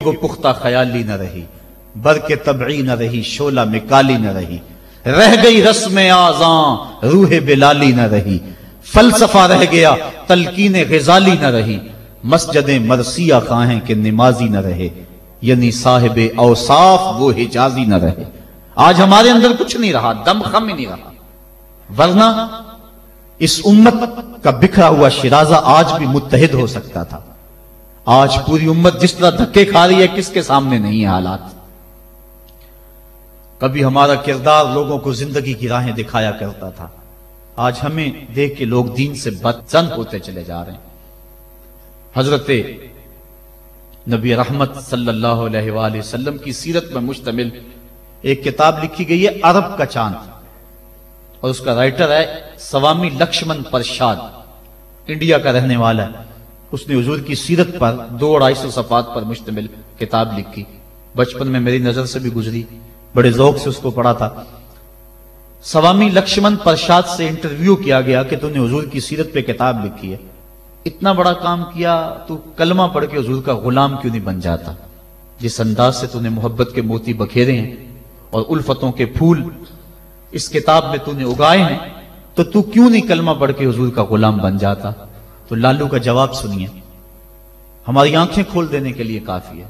وہ پختہ خیالی نہ رہی، برق طبعی نہ رہی، شعلہ میں کالی نہ رہی، رہ گئی رسم آذاں روح بلالی نہ رہی، فلسفہ رہ گیا تلقین غزالی نہ رہی، مسجد مرثیہ خواہیں کہ نمازی نہ رہے، یعنی صاحب اوصاف وہ حجازی نہ رہے۔ آج ہمارے اندر کچھ نہیں رہا، دم خم ہی نہیں رہا، ورنہ اس امت کا بکھرا ہوا شیرازہ آج بھی متحد ہو سکتا تھا۔ آج پوری امت جس طرح دھکے کھا رہی ہے، کس کے سامنے نہیں ہے حالات۔ کبھی ہمارا کردار لوگوں کو زندگی کی راہیں دکھایا کرتا تھا، آج ہمیں دیکھ کے لوگ دین سے بدزن ہوتے چلے جا رہے ہیں۔ حضرت نبی رحمت صلی اللہ علیہ وآلہ وسلم کی سیرت میں مشتمل ایک کتاب لکھی گئی ہے، عرب کا چاند، اور اس کا رائٹر ہے سوامی لکشمن پرشاد، انڈیا کا رہنے والا ہے۔ اس نے حضور کی سیرت پر 200-250 صفحات پر مشتمل کتاب لکھی۔ بچپن میں میری نظر سے بھی گزری، بڑے ذوق سے اس کو پڑھا تھا۔ سوامی لکشمن پرشاد سے انٹرویو کیا گیا کہ تو نے حضور کی سیرت پہ کتاب لکھی ہے، اتنا بڑا کام کیا، تو کلمہ پڑھ کے حضور کا غلام کیوں نہیں بن جاتا؟ جس انداز سے تو نے محبت کے موتی بکھیرے ہیں اور الفتوں کے پھول اس کتاب میں تو نے اگائے ہیں، تو کیوں نہیں کلمہ پڑھ کے حضور کا غلام بن جاتا؟ تو لالو کا جواب سنیے، ہماری آنکھیں کھول دینے کے لیے کافی ہے،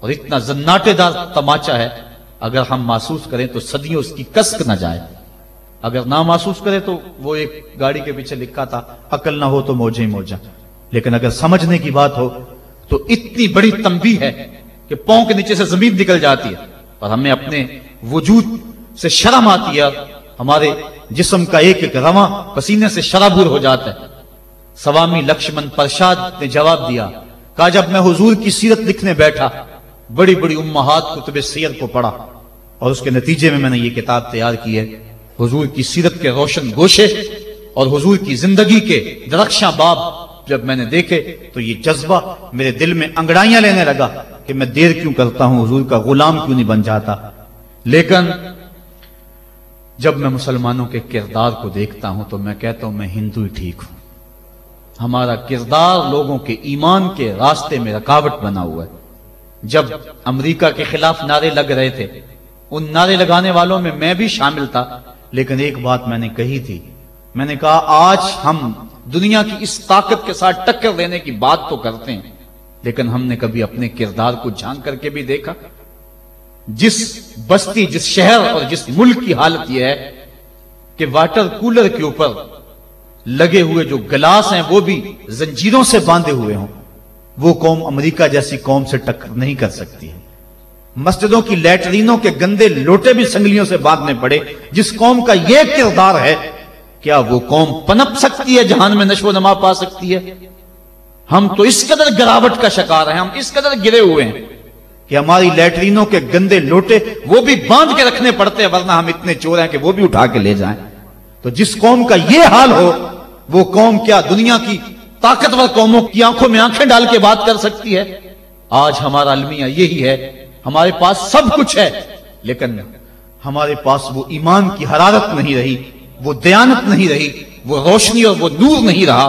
اور اتنا زناٹے دار تماچا ہے، اگر ہم محسوس کریں تو صدیوں اس کی کسک نہ جائے، اگر نہ محسوس کریں تو وہ ایک گاڑی کے پیچھے لکھا تھا، عقل نہ ہو تو موجہ ہی موجہ، لیکن اگر سمجھنے کی بات ہو تو اتنی بڑی تنبیہ ہے کہ پاؤں کے نیچے سے زمین نکل جاتی ہے، اور ہمیں اپنے وجود سے شرم آتی ہے، ہمارے جسم کا ایک ایک رواں پسینے سے شرابور ہو جاتا ہے۔ سوامی لکشمن پرشاد نے جواب دیا، کہا جب میں حضور کی سیرت لکھنے بیٹھا، بڑی بڑی امہات کتب سیر کو پڑھا، اور اس کے نتیجے میں نے یہ کتاب تیار کی ہے۔ حضور کی سیرت کے روشن گوشے اور حضور کی زندگی کے درخشاں باب جب میں نے دیکھے تو یہ جذبہ میرے دل میں انگڑائیاں لینے لگا کہ میں دیر کیوں کرتا ہوں، حضور کا غلام کیوں نہیں بن جاتا۔ لیکن جب میں مسلمانوں کے کردار کو دیکھتا ہوں تو میں کہتا ہوں میں ہندو ہی ٹھیک ہوں۔ ہمارا کردار لوگوں کے ایمان کے راستے میں رکاوٹ بنا ہوا ہے۔ جب امریکہ کے خلاف نعرے لگ رہے تھے، ان نعرے لگانے والوں میں میں بھی شامل تھا، لیکن ایک بات میں نے کہی تھی، میں نے کہا آج ہم دنیا کی اس طاقت کے ساتھ ٹکر دینے کی بات تو کرتے ہیں، لیکن ہم نے کبھی اپنے کردار کو جھانک کر کے بھی دیکھا؟ جس بستی، جس شہر اور جس ملک کی حالت یہ ہے کہ واٹر کولر کے اوپر لگے ہوئے جو گلاس ہیں وہ بھی زنجیروں سے باندھے ہوئے ہوں، وہ قوم امریکہ جیسی قوم سے ٹکر نہیں کر سکتی ہے۔ مسجدوں کی لیٹرینوں کے گندے لوٹے بھی سنگلیوں سے باندھنے پڑے، جس قوم کا یہ کردار ہے، کیا وہ قوم پنپ سکتی ہے، جہان میں نشو و نما پا سکتی ہے؟ ہم تو اس قدر گراوٹ کا شکار ہیں، ہم اس قدر گرے ہوئے ہیں کہ ہماری لیٹرینوں کے گندے لوٹے وہ بھی باندھ کے رکھنے پڑتے ہیں، ورنہ ہم اتنے چور ہیں کہ وہ بھی اٹھا کے لے جائیں۔ تو جس قوم کا یہ حال ہو، وہ قوم کیا دنیا کی طاقتور قوموں کی آنکھوں میں آنکھیں ڈال کے بات کر سکتی ہے؟ آج ہمارا المیہ یہی ہے، ہمارے پاس سب کچھ ہے، لیکن ہمارے پاس وہ ایمان کی حرارت نہیں رہی، وہ دیانت نہیں رہی، وہ روشنی اور وہ نور نہیں رہا،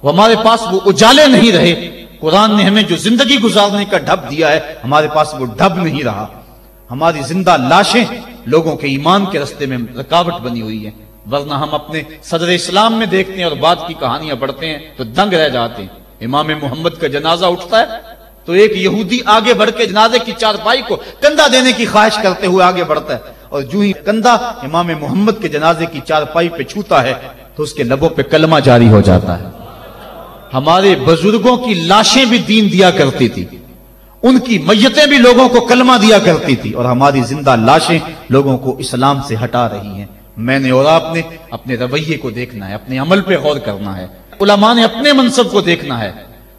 وہ ہمارے پاس وہ اجالے نہیں رہے۔ قرآن نے ہمیں جو زندگی گزارنے کا ڈھب دیا ہے، ہمارے پاس وہ ڈھب نہیں رہا۔ ہماری زندہ لاشیں لوگوں کے ایمان کے راستے میں رکاوٹ بنی ہوئی ہیں، ورنہ ہم اپنے صدر اسلام میں دیکھتے ہیں اور بعد کی کہانیاں پڑھتے ہیں تو دنگ رہ جاتے ہیں۔ امام محمد کا جنازہ اٹھتا ہے تو ایک یہودی آگے بڑھ کے جنازے کی چارپائی کو کندھا دینے کی خواہش کرتے ہوئے آگے بڑھتا ہے، اور جو ہی کندھا امام محمد کے جنازے کی چارپائی پہ چھوتا ہے تو اس کے لبوں پہ کلمہ جاری ہو جاتا ہے۔ ہمارے بزرگوں کی لاشیں بھی دین دیا کرتی تھی، ان کی میتیں بھی لوگوں کو کلمہ دیا کرتی تھی، اور ہماری زندہ لاشیں لوگوں کو اسلام سے ہٹا رہی ہیں۔ میں نے اور آپ نے اپنے رویے کو دیکھنا ہے، اپنے عمل پہ غور کرنا ہے۔ علماء نے اپنے منصب کو دیکھنا ہے،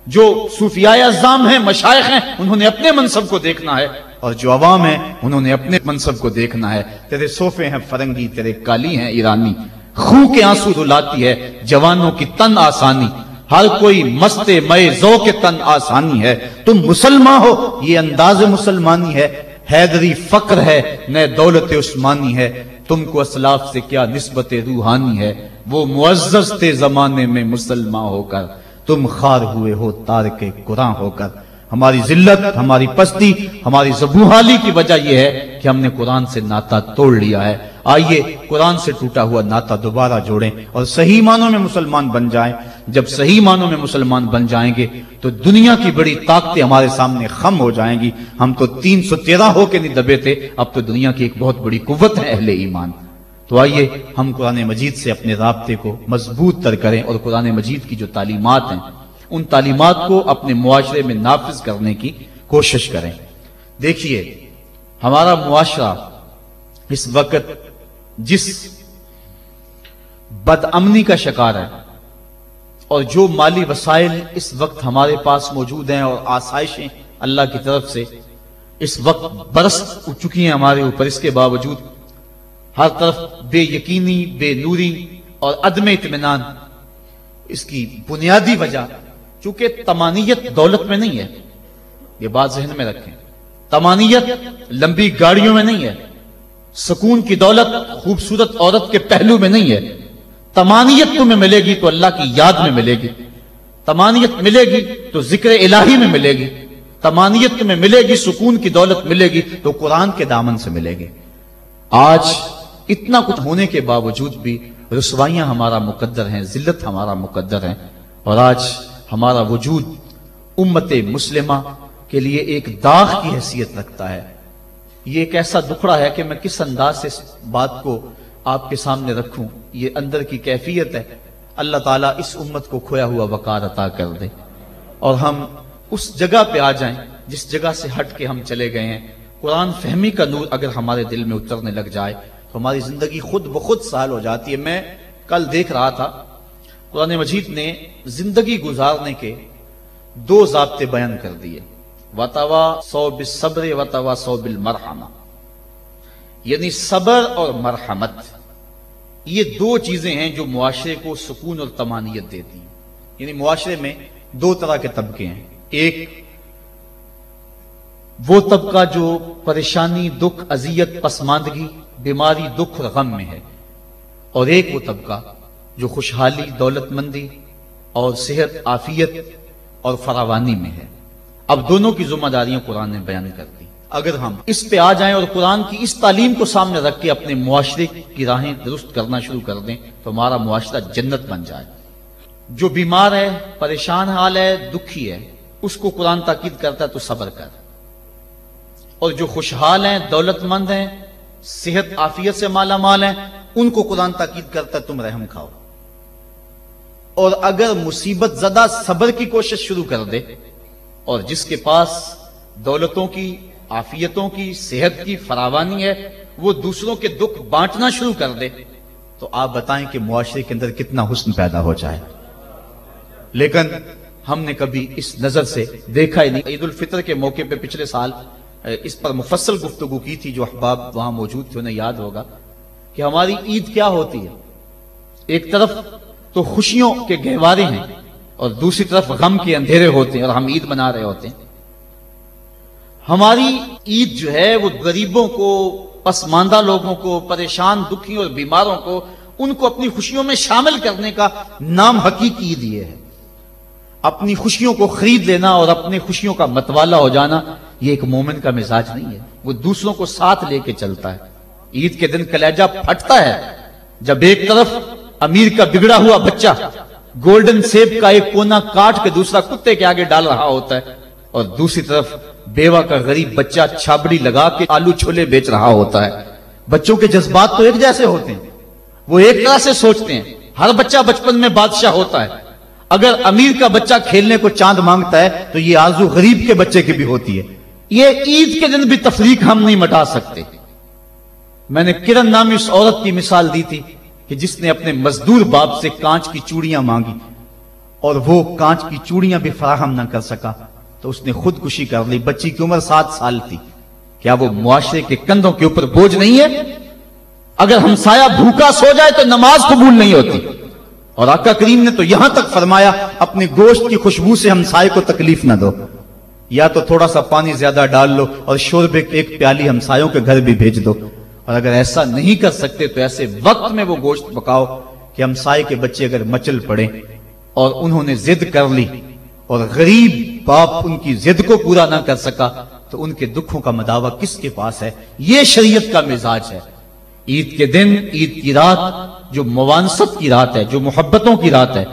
جو صوفیاء اعظام ہیں، مشائخ ہیں، انہوں نے اپنے منصب کو دیکھنا ہے، اور جو عوام ہیں انہوں نے اپنے منصب کو دیکھنا ہے۔ تیرے صوفے ہیں فرنگی، تیرے کالی ہیں ایرانی، خون کے آنسو رلاتی ہے جوانوں کی تن آسانی، ہر کوئی مست مئے ذوق تن آسانی ہے۔ تم مسلمان ہو یہ انداز مسلمانی ہے، حیدری فقر ہے نئے دولت عثمانی ہے، تم کو اسلاف سے کیا نسبت روحانی ہے، وہ معزز تھے زمانے میں مسلمان ہو کر، تم خار ہوئے ہو تارک قرآن ہو کر۔ ہماری ذلت، ہماری پستی، ہماری زبوحالی کی وجہ یہ ہے کہ ہم نے قرآن سے ناتا توڑ لیا ہے۔ آئیے قرآن سے ٹوٹا ہوا ناتا دوبارہ جوڑیں اور صحیح معنوں میں مسلمان بن جائیں۔ جب صحیح معنوں میں مسلمان بن جائیں گے تو دنیا کی بڑی طاقتیں ہمارے سامنے خم ہو جائیں گی۔ ہم تو 313 ہو کے نہیں دبے تھے، اب تو دنیا کی ایک بہت بڑی قوت ہے اہل ایمان۔ تو آئیے ہم قرآن مجید سے اپنے رابطے کو مضبوط تر کریں اور قرآن مجید کی جو تعلیمات ہیں ان تعلیمات کو اپنے معاشرے میں نافذ کرنے کی کوشش کریں۔ دیکھیے ہمارا معاشرہ اس وقت جس بد امنی کا شکار ہے اور جو مالی وسائل اس وقت ہمارے پاس موجود ہیں اور آسائشیں اللہ کی طرف سے اس وقت برس چکی ہیں ہمارے اوپر، اس کے باوجود ہر طرف بے یقینی، بے نوری اور عدم اطمینان۔ اس کی بنیادی وجہ چونکہ طمانیت دولت میں نہیں ہے، یہ بات ذہن میں رکھیں۔ طمانیت لمبی گاڑیوں میں نہیں ہے، سکون کی دولت خوبصورت عورت کے پہلو میں نہیں ہے۔ طمانیت تمہیں ملے گی تو اللہ کی یاد میں ملے گی، طمانیت ملے گی تو ذکر الہی میں ملے گی، طمانیت تمہیں ملے گی، سکون کی دولت ملے گی تو قرآن کے دامن سے ملے گی۔ آج اتنا کچھ ہونے کے باوجود بھی رسوائیاں ہمارا مقدر ہیں، ذلت ہمارا مقدر ہے، اور آج ہمارا وجود امت مسلمہ کے لیے ایک داغ کی حیثیت رکھتا ہے۔ یہ ایک ایسا دکھڑا ہے کہ میں کس انداز سے اس بات کو آپ کے سامنے رکھوں، یہ اندر کی کیفیت ہے۔ اللہ تعالیٰ اس امت کو کھویا ہوا وقار عطا کر دے اور ہم اس جگہ پہ آ جائیں جس جگہ سے ہٹ کے ہم چلے گئے ہیں۔ قرآن فہمی کا نور اگر ہمارے دل میں اترنے لگ جائے تو ہماری زندگی خود بخود سہل ہو جاتی ہے۔ میں کل دیکھ رہا تھا قرآن مجید نے زندگی گزارنے کے 2 ضابطے بیان کر دیے، وَتَوَاصَوْا بِالصَّبْرِ وَتَوَاصَوْا بِالْمَرْحَمَةِ، یعنی صبر اور مرحمت، یہ 2 چیزیں ہیں جو معاشرے کو سکون اور طمانیت دیتی ہیں۔ یعنی معاشرے میں 2 طرح کے طبقے ہیں، ایک وہ طبقہ جو پریشانی، دکھ، اذیت، پسماندگی، بیماری، دکھ اور غم میں ہے، اور ایک وہ طبقہ جو خوشحالی، دولت مندی اور صحت، عافیت اور فراوانی میں ہے۔ اب دونوں کی ذمہ داریاں قرآن نے بیان کر دی۔ اگر ہم اس پہ آ جائیں اور قرآن کی اس تعلیم کو سامنے رکھ کے اپنے معاشرے کی راہیں درست کرنا شروع کر دیں تو ہمارا معاشرہ جنت بن جائے۔ جو بیمار ہے، پریشان حال ہے، دکھی ہے، اس کو قرآن تاکید کرتا ہے تو صبر کر، اور جو خوشحال ہیں، دولت مند ہیں، صحت عافیت سے مالا مال ہیں، ان کو قرآن تاکید کرتا ہے تم رحم کھاؤ۔ اور اگر مصیبت زدہ صبر کی کوشش شروع کر دے اور جس کے پاس دولتوں کی، عافیتوں کی، صحت کی فراوانی ہے، وہ دوسروں کے دکھ بانٹنا شروع کر دے تو آپ بتائیں کہ معاشرے کے اندر کتنا حسن پیدا ہو جائے۔ لیکن ہم نے کبھی اس نظر سے دیکھا ہی نہیں۔ عید الفطر کے موقع پہ پچھلے سال اس پر مفصل گفتگو کی تھی، جو احباب وہاں موجود تھے انہیں یاد ہوگا کہ ہماری عید کیا ہوتی ہے۔ ایک طرف تو خوشیوں کے گہوارے ہیں اور دوسری طرف غم کے اندھیرے ہوتے ہیں اور ہم عید منا رہے ہوتے ہیں۔ ہماری عید جو ہے وہ غریبوں کو، پسماندہ لوگوں کو، پریشان، دکھی اور بیماروں کو، ان کو اپنی خوشیوں میں شامل کرنے کا نام حقیقی عید یہ ہے۔ اپنی خوشیوں کو خرید لینا اور اپنی خوشیوں کا متوالا ہو جانا یہ ایک مومن کا مزاج نہیں ہے، وہ دوسروں کو ساتھ لے کے چلتا ہے۔ عید کے دن کلیجہ پھٹتا ہے جب ایک طرف امیر کا بگڑا ہوا بچہ گولڈن سیب کا ایک کونا کاٹ کے دوسرا کتے کے آگے ڈال رہا ہوتا ہے اور دوسری طرف بیوہ کا غریب بچہ چھابڑی لگا کے آلو چھولے بیچ رہا ہوتا ہے۔ بچوں کے جذبات تو ایک جیسے ہوتے ہیں، وہ ایک طرح سے سوچتے ہیں۔ ہر بچہ بچپن میں بادشاہ ہوتا ہے۔ اگر امیر کا بچہ کھیلنے کو چاند مانگتا ہے تو یہ آرزو غریب کے بچے کی بھی ہوتی ہے۔ یہ عید کے دن بھی تفریق ہم نہیں مٹا سکتے۔ میں نے کرن نامی اس عورت کی مثال دی تھی کہ جس نے اپنے مزدور باپ سے کانچ کی چوڑیاں مانگی اور وہ کانچ کی چوڑیاں بھی فراہم نہ کر سکا تو اس نے خودکشی کر لی۔ بچی کی عمر 7 سال تھی۔ کیا وہ معاشرے کے کندھوں کے اوپر بوجھ نہیں ہے؟ اگر ہمسایہ بھوکا سو جائے تو نماز قبول نہیں ہوتی، اور آقا کریم نے تو یہاں تک فرمایا اپنی گوشت کی خوشبو سے ہمسائے کو تکلیف نہ دو، یا تو تھوڑا سا پانی زیادہ ڈال لو اور شوربے ایک پیالی ہمسایوں کے گھر بھی بھیج دو، اور اگر ایسا نہیں کر سکتے تو ایسے وقت میں وہ گوشت پکاؤ کہ ہمسائے کے بچے اگر مچل پڑے اور انہوں نے ضد کر لی اور غریب باپ ان کی ضد کو پورا نہ کر سکا تو ان کے دکھوں کا مداوا کس کے پاس ہے؟ یہ شریعت کا مزاج ہے۔ عید کے دن، عید کی رات جو موانست کی رات ہے، جو محبتوں کی رات ہے،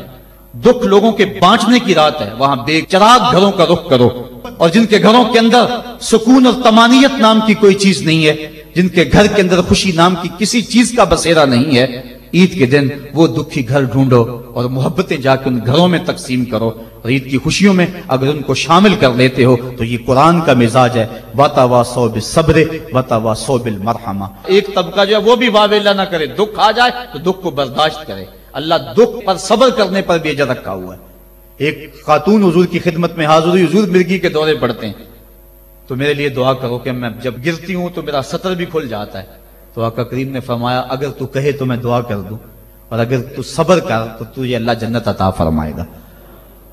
دکھ لوگوں کے بانٹنے کی رات ہے، وہاں بے چراغ گھروں کا رخ کرو، اور جن کے گھروں کے اندر سکون اور طمانینت نام کی کوئی چیز نہیں ہے، جن کے گھر کے اندر خوشی نام کی کسی چیز کا بسیرا نہیں ہے، عید کے دن وہ دکھی گھر ڈھونڈو اور محبتیں جا کے ان گھروں میں تقسیم کرو، اور عید کی خوشیوں میں اگر ان کو شامل کر لیتے ہو تو یہ قرآن کا مزاج ہے، وَتَوَاصَوْا بِالصَّبْرِ وَتَوَاصَوْا بِالْمَرْحَمَةِ۔ ایک طبقہ جو ہے وہ بھی واویلا نہ کرے، دکھ آ جائے تو دکھ کو برداشت کرے، اللہ دکھ پر صبر کرنے پر بھی اجر رکھا ہوا ہے۔ ایک خاتون حضور کی خدمت میں حاضر ہوئی، حضور مرگی کے دورے پڑتے ہیں تو میرے لیے دعا کرو کہ میں جب گرتی ہوں تو میرا سطر بھی کھل جاتا ہے، تو آقا کریم نے فرمایا اگر تو کہے تو میں دعا کر دوں، اور اگر تو صبر کر تو تجھے اللہ جنت عطا فرمائے گا۔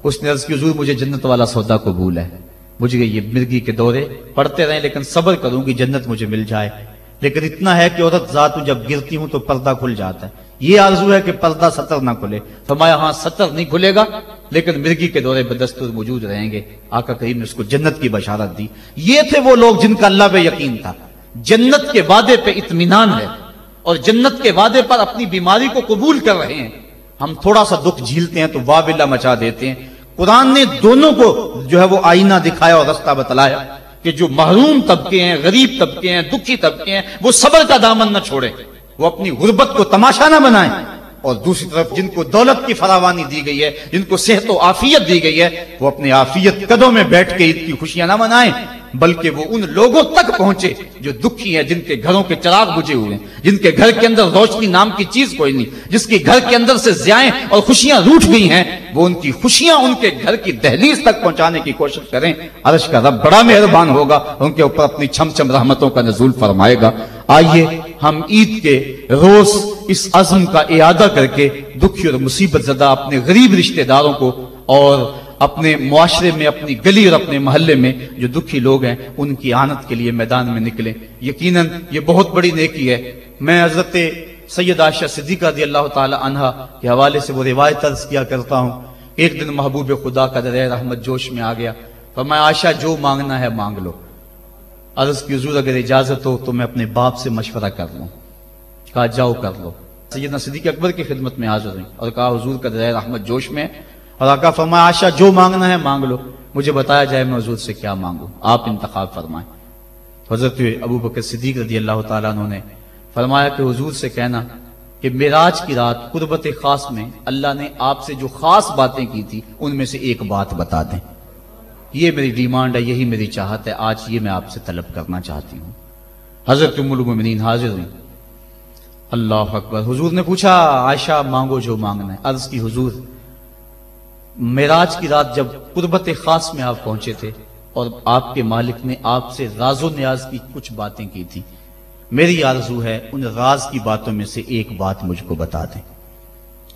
اس نے عرض کی حضور مجھے جنت والا سودا قبول ہے، مجھے یہ مرگی کے دورے پڑتے رہیں لیکن صبر کروں گی جنت مجھے مل جائے، لیکن اتنا ہے کہ عورت ذات ہوں جب گرتی ہوں تو پردہ کھل جاتا ہے، یہ آرزو ہے کہ پردہ سطر نہ کھلے۔ فرمایا ہاں سطر نہیں کھلے گا لیکن مرگی کے دورے بدستور موجود رہیں گے۔ آقا کریم نے اس کو جنت کی بشارت دی۔ یہ تھے وہ لوگ جن کا اللہ پہ یقین تھا، جنت کے وعدے پہ اطمینان ہے اور جنت کے وعدے پر اپنی بیماری کو قبول کر رہے ہیں۔ ہم تھوڑا سا دکھ جھیلتے ہیں تو واویلا مچا دیتے ہیں۔ قرآن نے دونوں کو جو ہے وہ آئینہ دکھایا اور رستہ بتلایا کہ جو محروم طبقے ہیں، غریب طبقے ہیں، دکھی طبقے ہیں، وہ صبر کا دامن نہ چھوڑیں، وہ اپنی غربت کو تماشا نہ بنائیں، اور دوسری طرف جن کو دولت کی فراوانی دی گئی ہے، جن کو صحت و عافیت دی گئی ہے، وہ اپنی عافیت قدوں میں بیٹھ کے عید کی خوشیاں نہ منائیں، بلکہ وہ ان لوگوں تک پہنچے جو دکھی ہیں، جن کے گھروں کے چراغ بجھے ہوئے ہیں، جن کے گھر کے اندر روشنی نام کی چیز کوئی نہیں، جس کے گھر کے اندر سے ضیائیں اور خوشیاں روٹھ گئی ہیں، وہ ان کی خوشیاں ان کے گھر کی دہلیز تک پہنچانے کی کوشش کریں۔ عرش کا رب بڑا مہربان ہوگا، ان کے اوپر اپنی چھم چھم رحمتوں کا نزول فرمائے گا۔ آئیے ہم عید کے روز اس عزم کا اعادہ کر کے دکھی اور مصیبت زدہ اپنے غریب رشتہ داروں کو اور اپنے معاشرے میں، اپنی گلی اور اپنے محلے میں جو دکھی لوگ ہیں ان کی اعانت کے لیے میدان میں نکلیں۔ یقیناً یہ بہت بڑی نیکی ہے۔ میں حضرت سید عائشہ صدیقہ رضی اللہ تعالی عنہا کے حوالے سے وہ روایت عرض کیا کرتا ہوں۔ ایک دن محبوب خدا کا درہ رحمت جوش میں آ گیا، فرمایا عائشہ جو مانگنا ہے مانگ لو۔ عرض کی حضور اگر اجازت ہو تو میں اپنے باپ سے مشورہ کر لوں۔ کہا جاؤ کر لو۔ سیدنا صدیق اکبر کی خدمت میں حاضر ہوئی اور کہا حضور کا درہ رحمت جوش میں، اور آقا فرمایا عائشہ جو مانگنا ہے مانگ لو، مجھے بتایا جائے میں حضور سے کیا مانگوں، آپ انتخاب فرمائیں۔ حضرت ابو بکر صدیق رضی اللہ تعالیٰ عنہ نے فرمایا کہ حضور سے کہنا کہ معراج کی رات قربت خاص میں اللہ نے آپ سے جو خاص باتیں کی تھی ان میں سے ایک بات بتا دیں، یہ میری ڈیمانڈ ہے، یہی میری چاہت ہے، آج یہ میں آپ سے طلب کرنا چاہتی ہوں۔ حضرت ام المومنین حاضر ہوئی۔ اللہ اکبر۔ حضور نے پوچھا عائشہ مانگو جو مانگنا ہے۔ عرض کی حضور معراج کی رات جب قربت خاص میں آپ پہنچے تھے اور آپ کے مالک نے آپ سے راز و نیاز کی کچھ باتیں کی تھی، میری آرزو ہے ان راز کی باتوں میں سے ایک بات مجھ کو بتا دیں۔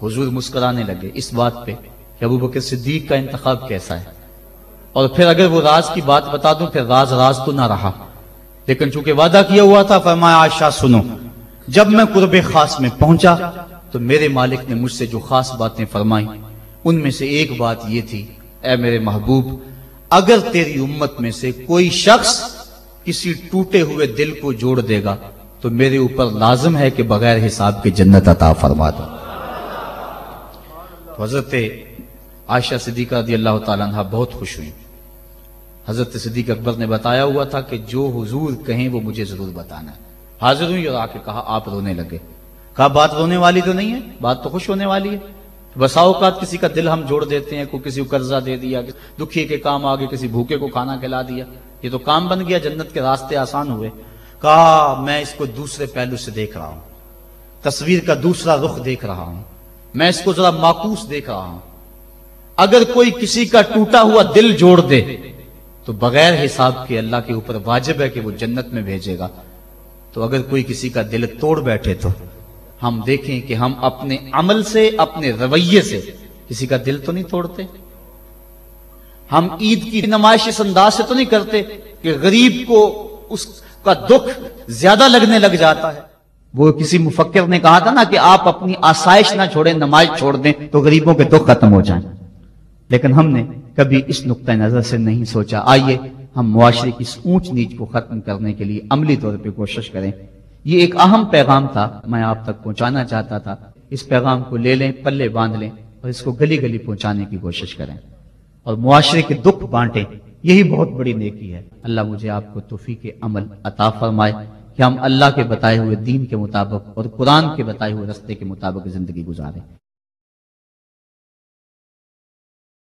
حضور مسکرانے لگے اس بات پہ کہ ابو بکر صدیق کا انتخاب کیسا ہے، اور پھر اگر وہ راز کی بات بتا دوں پھر راز راز تو نہ رہا، لیکن چونکہ وعدہ کیا ہوا تھا فرمایا عائشہ سنو، جب میں قرب خاص میں پہنچا تو میرے مالک نے مجھ سے جو خاص باتیں فرمائیں ان میں سے ایک بات یہ تھی، اے میرے محبوب اگر تیری امت میں سے کوئی شخص کسی ٹوٹے ہوئے دل کو جوڑ دے گا تو میرے اوپر لازم ہے کہ بغیر حساب کے جنت عطا فرما دو۔ تو حضرت عائشہ صدیقہ رضی اللہ تعالیٰ عنہ بہت خوش ہوئی۔ حضرت صدیق اکبر نے بتایا ہوا تھا کہ جو حضور کہیں وہ مجھے ضرور بتانا ہے۔ حاضر ہوئی اور آ کے کہا آپ رونے لگے۔ کہا بات رونے والی تو نہیں ہے، بات تو خوش ہونے والی ہے۔ بسا اوقات کسی کا دل ہم جوڑ دیتے ہیں، کوئی کسی کو قرضہ دے دیا، دکھی کے کام آگے کسی بھوکے کو کھانا کھلا دیا، یہ تو کام بن گیا، جنت کے راستے آسان ہوئے۔ کہا میں اس کو دوسرے پہلو سے دیکھ رہا ہوں، تصویر کا دوسرا رخ دیکھ رہا ہوں، میں اس کو ذرا معکوس دیکھ رہا ہوں۔ اگر کوئی کسی کا ٹوٹا ہوا دل جوڑ دے تو بغیر حساب کے اللہ کے اوپر واجب ہے کہ وہ جنت میں بھیجے گا، تو اگر کوئی کسی کا دل توڑ بیٹھے تو ہم دیکھیں کہ ہم اپنے عمل سے، اپنے رویے سے کسی کا دل تو نہیں توڑتے۔ ہم عید کی نمائش اس انداز سے تو نہیں کرتے کہ غریب کو اس کا دکھ زیادہ لگنے لگ جاتا ہے۔ وہ کسی مفکر نے کہا تھا نا کہ آپ اپنی آسائش نہ چھوڑیں، نماز چھوڑ دیں تو غریبوں کے دکھ ختم ہو جائیں۔ لیکن ہم نے کبھی اس نقطۂ نظر سے نہیں سوچا آئیے ہم معاشرے کی اس اونچ نیچ کو ختم کرنے کے لیے عملی طور پہ کوشش کریں۔ یہ ایک اہم پیغام تھا، میں آپ تک پہنچانا چاہتا تھا۔ اس پیغام کو لے لیں، پلے باندھ لیں اور اس کو گلی گلی پہنچانے کی کوشش کریں اور معاشرے کے دکھ بانٹیں، یہی بہت بڑی نیکی ہے۔ اللہ مجھے آپ کو توفیق عمل عطا فرمائے کہ ہم اللہ کے بتائے ہوئے دین کے مطابق اور قرآن کے بتائے ہوئے رستے کے مطابق زندگی گزاریں۔